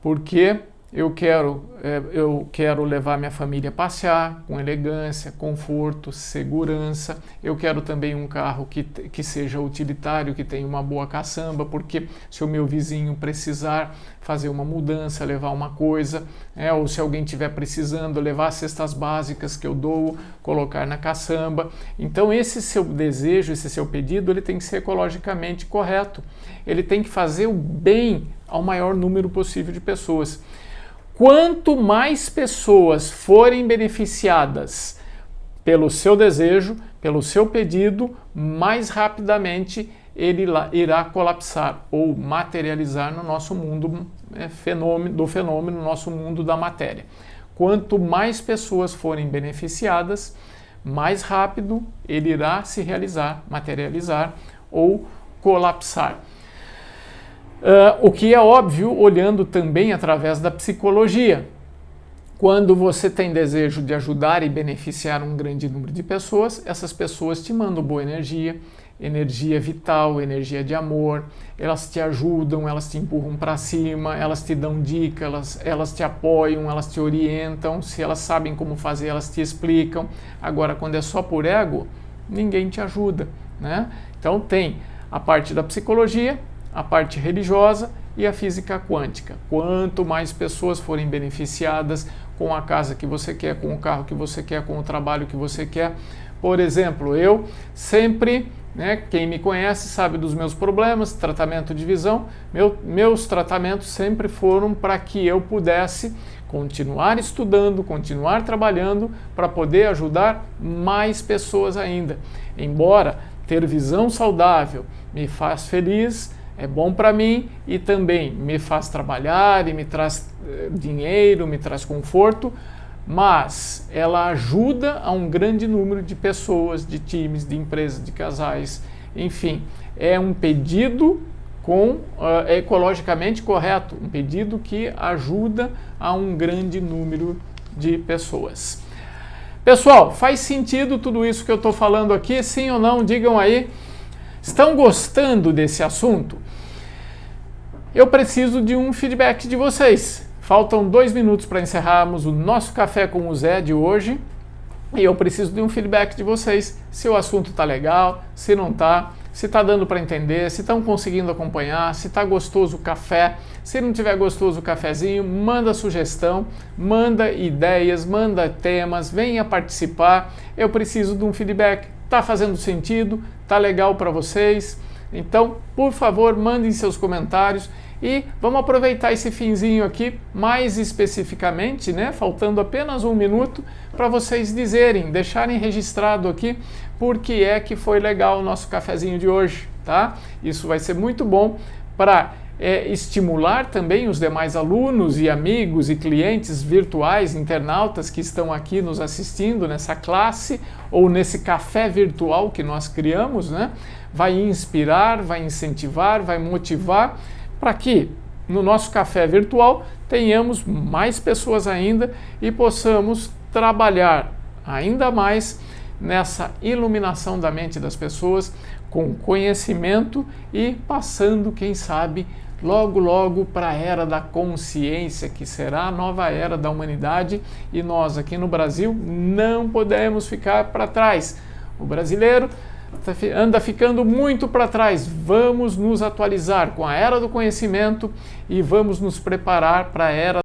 Porque eu quero levar minha família a passear com elegância, conforto, segurança. Eu quero também um carro que seja utilitário, que tenha uma boa caçamba, porque se o meu vizinho precisar fazer uma mudança, levar uma coisa, ou se alguém estiver precisando, levar cestas básicas que eu dou, colocar na caçamba. Então esse seu desejo, esse seu pedido, ele tem que ser ecologicamente correto. Ele tem que fazer o bem ao maior número possível de pessoas. Quanto mais pessoas forem beneficiadas pelo seu desejo, pelo seu pedido, mais rapidamente ele irá colapsar ou materializar no nosso mundo do fenômeno, no nosso mundo da matéria. Quanto mais pessoas forem beneficiadas, mais rápido ele irá se realizar, materializar ou colapsar. O que é óbvio, olhando também através da psicologia. Quando você tem desejo de ajudar e beneficiar um grande número de pessoas, essas pessoas te mandam boa energia, energia vital, energia de amor, elas te ajudam, elas te empurram para cima, elas te dão dicas, elas te apoiam, elas te orientam, se elas sabem como fazer, elas te explicam. Agora, quando é só por ego, ninguém te ajuda, né? Então tem a parte da psicologia, a parte religiosa e a física quântica. Quanto mais pessoas forem beneficiadas com a casa que você quer, com o carro que você quer, com o trabalho que você quer. Por exemplo, eu sempre, quem me conhece sabe dos meus problemas, tratamento de visão, meus tratamentos sempre foram para que eu pudesse continuar estudando, continuar trabalhando para poder ajudar mais pessoas ainda. Embora ter visão saudável me faz feliz, é bom para mim e também me faz trabalhar e me traz dinheiro, me traz conforto, mas ela ajuda a um grande número de pessoas, de times, de empresas, de casais, enfim, é um pedido ecologicamente correto, um pedido que ajuda a um grande número de pessoas. Pessoal, faz sentido tudo isso que eu estou falando aqui? Sim ou não? Digam aí. Estão gostando desse assunto? Eu preciso de um feedback de vocês. Faltam 2 minutos para encerrarmos o nosso Café com o Zé de hoje. E eu preciso de um feedback de vocês. Se o assunto está legal, se não está, se está dando para entender, se estão conseguindo acompanhar, se está gostoso o café. Se não tiver gostoso o cafezinho, manda sugestão, manda ideias, manda temas, venha participar. Eu preciso de um feedback. Está fazendo sentido? Está legal para vocês? Então, por favor, mandem seus comentários e vamos aproveitar esse finzinho aqui, mais especificamente, faltando apenas 1 minuto, para vocês deixarem registrado aqui por que é que foi legal o nosso cafezinho de hoje, tá? Isso vai ser muito bom para estimular também os demais alunos e amigos e clientes virtuais, internautas que estão aqui nos assistindo nessa classe ou nesse café virtual que nós criamos, Vai inspirar, vai incentivar, vai motivar para que no nosso café virtual tenhamos mais pessoas ainda e possamos trabalhar ainda mais nessa iluminação da mente das pessoas com conhecimento e passando, quem sabe, logo, logo para a era da consciência, que será a nova era da humanidade, e nós aqui no Brasil não podemos ficar para trás. O brasileiro anda ficando muito para trás. Vamos nos atualizar com a era do conhecimento e vamos nos preparar para a era